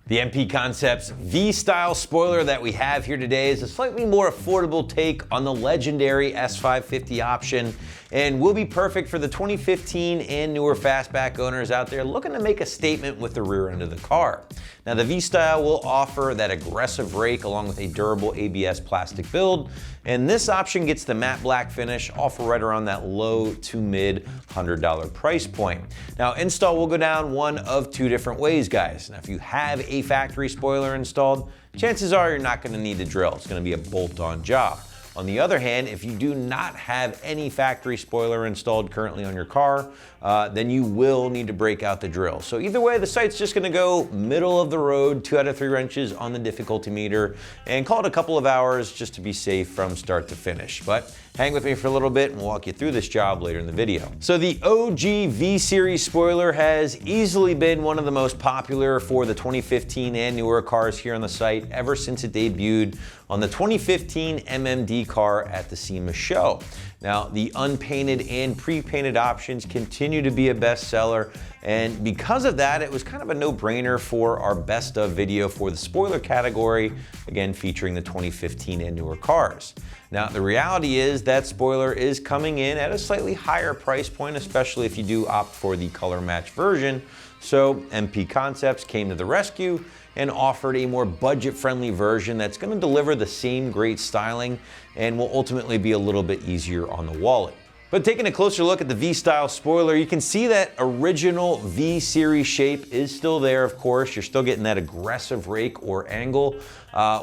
The MP Concepts V-Style spoiler that we have here today is a slightly more affordable take on the legendary S550 option and will be perfect for the 2015 and newer fastback owners out there looking to make a statement with the rear end of the car. Now the V-Style will offer that aggressive rake along with a durable ABS plastic build, and this option gets the matte black finish, all for right around that low to mid $100 price point. Now install will go down one of two different ways, guys. Now if you have a factory spoiler installed, chances are you're not going to need to drill. It's going to be a bolt-on job. On the other hand, if you do not have any factory spoiler installed currently on your car, then you will need to break out the drill. So either way, the site's just gonna go middle of the road, 2 out of 3 wrenches on the difficulty meter, and call it a couple of hours just to be safe from start to finish. But hang with me for a little bit and we'll walk you through this job later in the video. So the OG V-Series spoiler has easily been one of the most popular for the 2015 and newer cars here on the site ever since it debuted on the 2015 MMD car at the SEMA show. Now, the unpainted and pre-painted options continue to be a bestseller, and because of that, it was kind of a no-brainer for our best of video for the spoiler category, again featuring the 2015 and newer cars. Now, the reality is that spoiler is coming in at a slightly higher price point, especially if you do opt for the color match version. So MP Concepts came to the rescue and offered a more budget-friendly version that's going to deliver the same great styling and will ultimately be a little bit easier on the wallet. But taking a closer look at the V-Style spoiler, you can see that original V-Series shape is still there, of course. You're still getting that aggressive rake or angle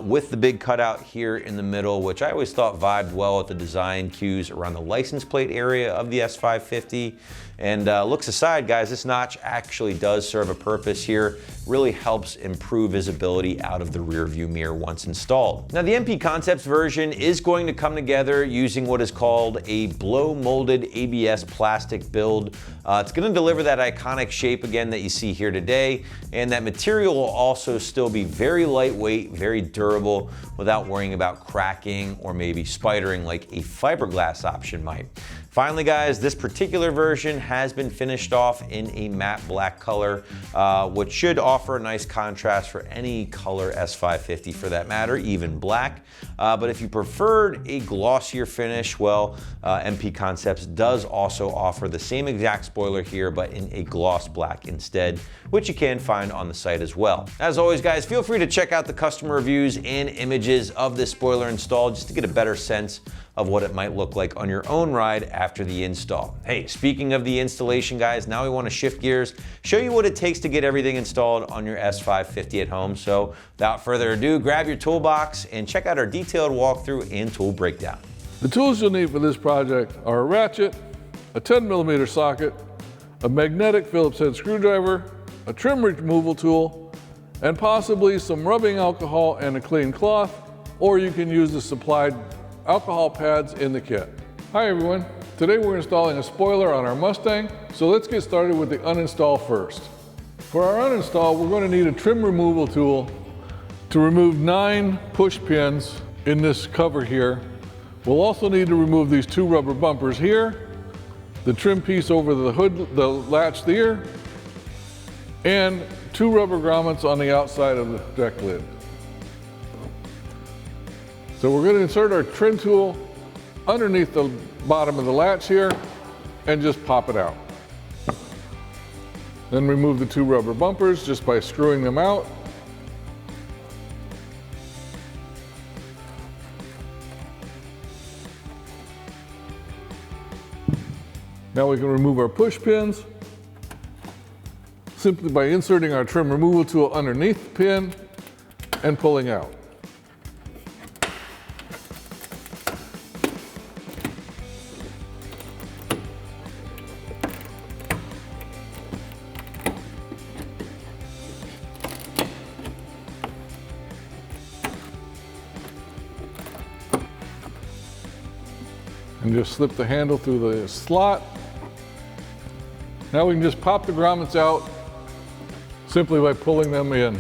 with the big cutout here in the middle, which I always thought vibed well with the design cues around the license plate area of the S550. And looks aside, guys, this notch actually does serve a purpose here. Really helps improve visibility out of the rear view mirror once installed. Now the MP Concepts version is going to come together using what is called a blow molded ABS plastic build. It's going to deliver that iconic shape again that you see here today, and that material will also still be very lightweight, very durable, without worrying about cracking or maybe spidering like a fiberglass option might. Finally, guys, this particular version has been finished off in a matte black color, which should offer a nice contrast for any color S550 for that matter, even black. But if you preferred a glossier finish, well, MP Concepts does also offer the same exact spoiler here, but in a gloss black instead, which you can find on the site as well. As always, guys, feel free to check out the customer reviews and images of this spoiler installed just to get a better sense of what it might look like on your own ride after the install. Hey, speaking of the installation, guys, now we want to shift gears, show you what it takes to get everything installed on your S550 at home. So without further ado, grab your toolbox and check out our detailed walkthrough and tool breakdown. The tools you'll need for this project are a ratchet, a 10mm socket, a magnetic Phillips head screwdriver, a trim removal tool, and possibly some rubbing alcohol and a clean cloth, or you can use the supplied alcohol pads in the kit. Hi everyone, today we're installing a spoiler on our Mustang, so let's get started with the uninstall first. For our uninstall, we're going to need a trim removal tool to remove 9 push pins in this cover here. We'll also need to remove these 2 rubber bumpers here, the trim piece over the hood, the latch there, and 2 rubber grommets on the outside of the deck lid. So we're going to insert our trim tool underneath the bottom of the latch here and just pop it out. Then remove the 2 rubber bumpers just by screwing them out. Now we can remove our push pins simply by inserting our trim removal tool underneath the pin and pulling out. And just slip the handle through the slot. Now we can just pop the grommets out simply by pulling them in.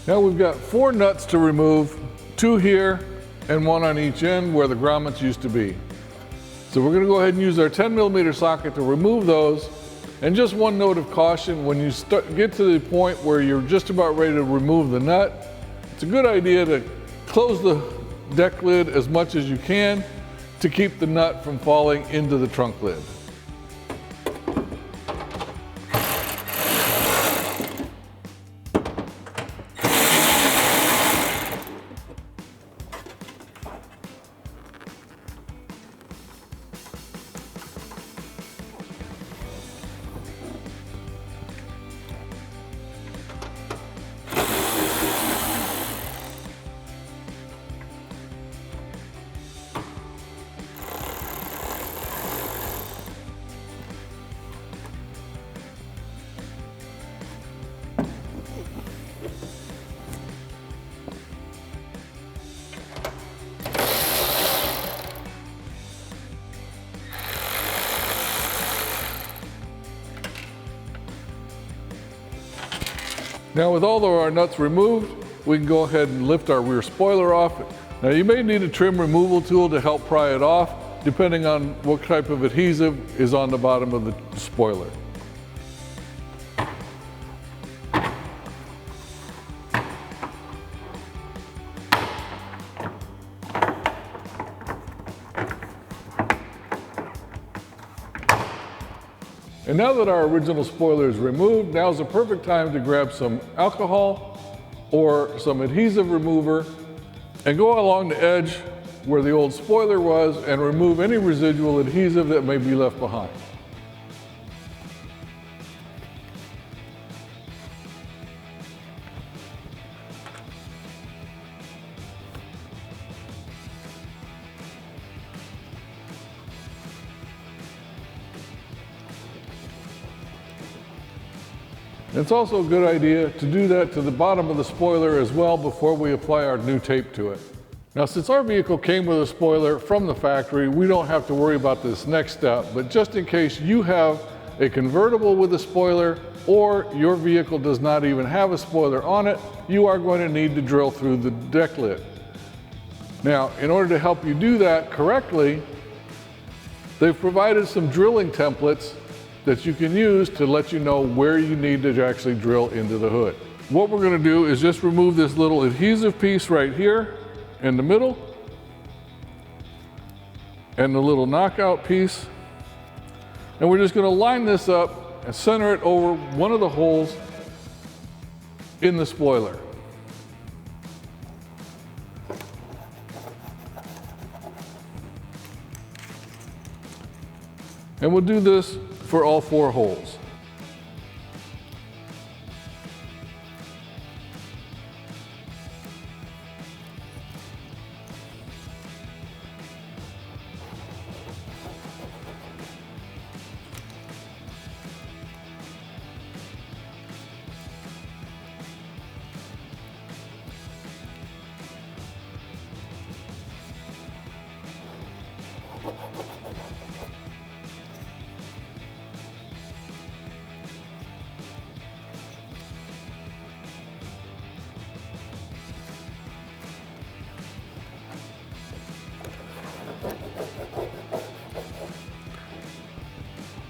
Now we've got 4 nuts to remove, 2 here and 1 on each end where the grommets used to be. So we're going to go ahead and use our 10mm socket to remove those, And just one note of caution, when you get to the point where you're just about ready to remove the nut, it's a good idea to close the deck lid as much as you can to keep the nut from falling into the trunk lid. Now with all of our nuts removed, we can go ahead and lift our rear spoiler off. Now you may need a trim removal tool to help pry it off, depending on what type of adhesive is on the bottom of the spoiler. And now that our original spoiler is removed, now's the perfect time to grab some alcohol or some adhesive remover and go along the edge where the old spoiler was and remove any residual adhesive that may be left behind. It's also a good idea to do that to the bottom of the spoiler as well before we apply our new tape to it. Now, since our vehicle came with a spoiler from the factory, we don't have to worry about this next step, but just in case you have a convertible with a spoiler or your vehicle does not even have a spoiler on it, you are going to need to drill through the deck lid. Now, in order to help you do that correctly, they've provided some drilling templates that you can use to let you know where you need to actually drill into the hood. What we're going to do is just remove this little adhesive piece right here in the middle and the little knockout piece. And we're just going to line this up and center it over one of the holes in the spoiler. And we'll do this for all 4 holes.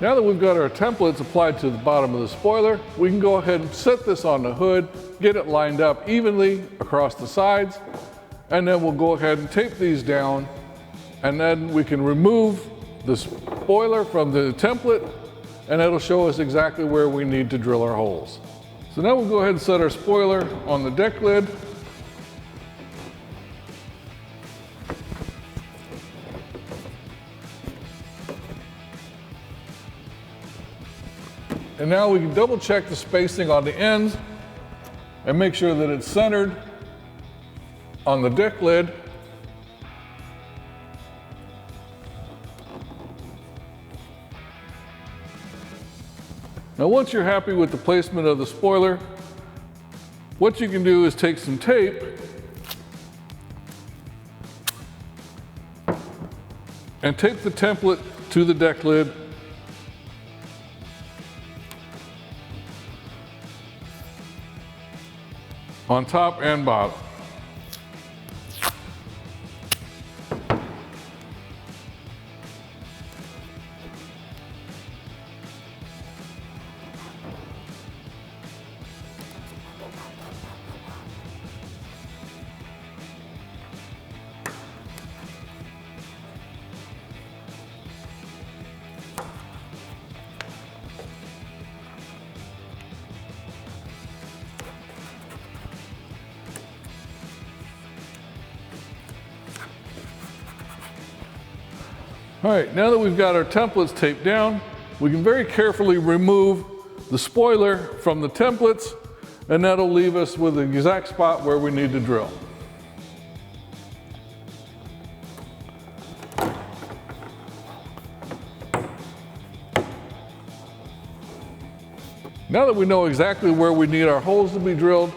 Now that we've got our templates applied to the bottom of the spoiler, we can go ahead and set this on the hood, get it lined up evenly across the sides, and then we'll go ahead and tape these down, and then we can remove the spoiler from the template, and it'll show us exactly where we need to drill our holes. So now we'll go ahead and set our spoiler on the deck lid. And now we can double check the spacing on the ends and make sure that it's centered on the deck lid. Now once you're happy with the placement of the spoiler, what you can do is take some tape and tape the template to the deck lid on top and bottom. All right, now that we've got our templates taped down, we can very carefully remove the spoiler from the templates, and that'll leave us with the exact spot where we need to drill. Now that we know exactly where we need our holes to be drilled,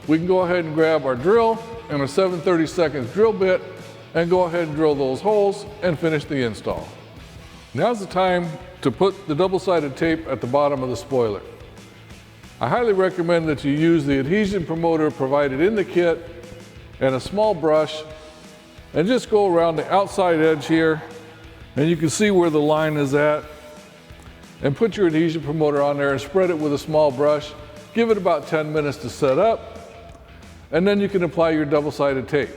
we can go ahead and grab our drill and a 7/32 drill bit and go ahead and drill those holes and finish the install. Now's the time to put the double-sided tape at the bottom of the spoiler. I highly recommend that you use the adhesion promoter provided in the kit and a small brush and just go around the outside edge here, and you can see where the line is at, and put your adhesion promoter on there and spread it with a small brush. Give it about 10 minutes to set up, and then you can apply your double-sided tape.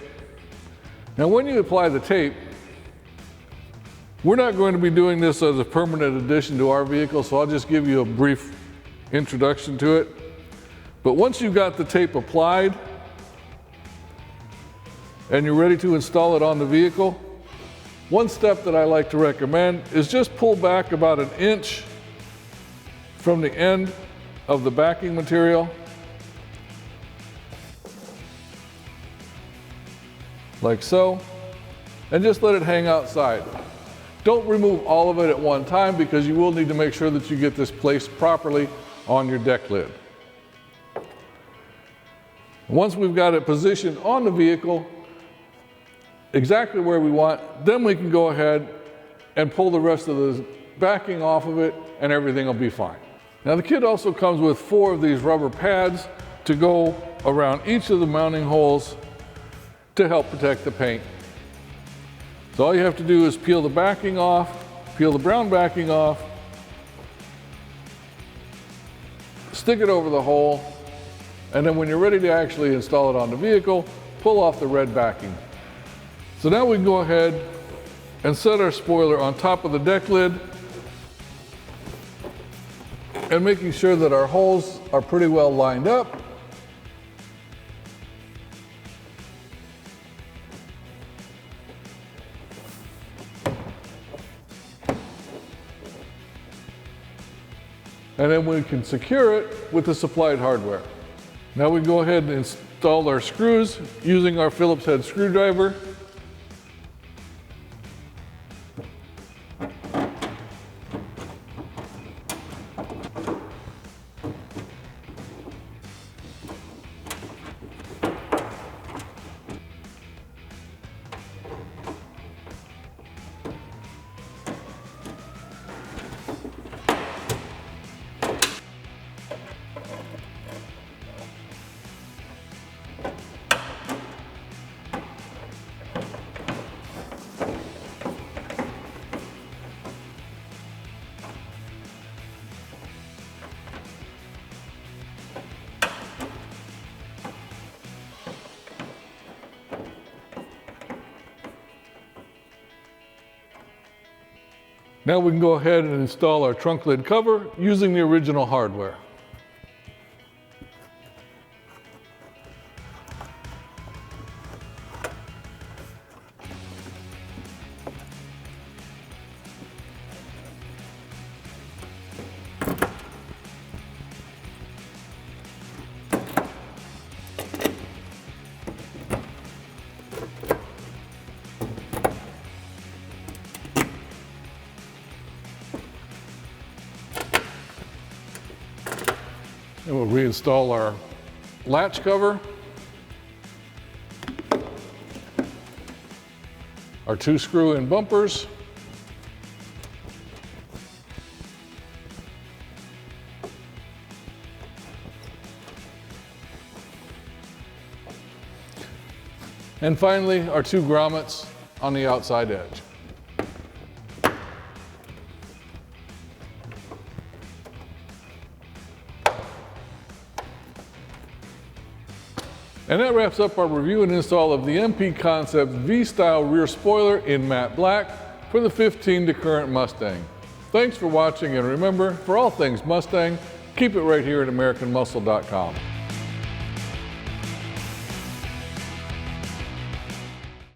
Now when you apply the tape, we're not going to be doing this as a permanent addition to our vehicle, so I'll just give you a brief introduction to it. But once you've got the tape applied and you're ready to install it on the vehicle, one step that I like to recommend is just pull back about 1 inch from the end of the backing material, like so, and just let it hang outside. Don't remove all of it at one time because you will need to make sure that you get this placed properly on your deck lid. Once we've got it positioned on the vehicle exactly where we want, then we can go ahead and pull the rest of the backing off of it and everything will be fine. Now the kit also comes with 4 of these rubber pads to go around each of the mounting holes to help protect the paint. So all you have to do is peel the backing off, peel the brown backing off, stick it over the hole, and then when you're ready to actually install it on the vehicle, pull off the red backing. So now we can go ahead and set our spoiler on top of the deck lid and making sure that our holes are pretty well lined up. And then we can secure it with the supplied hardware. Now we can go ahead and install our screws using our Phillips head screwdriver. Now we can go ahead and install our trunk lid cover using the original hardware. And we'll reinstall our latch cover, our 2 screw-in bumpers, and finally our 2 grommets on the outside edge. And that wraps up our review and install of the MP Concepts V-Style rear spoiler in matte black for the 15 to current Mustang. Thanks for watching, and remember, for all things Mustang, keep it right here at AmericanMuscle.com.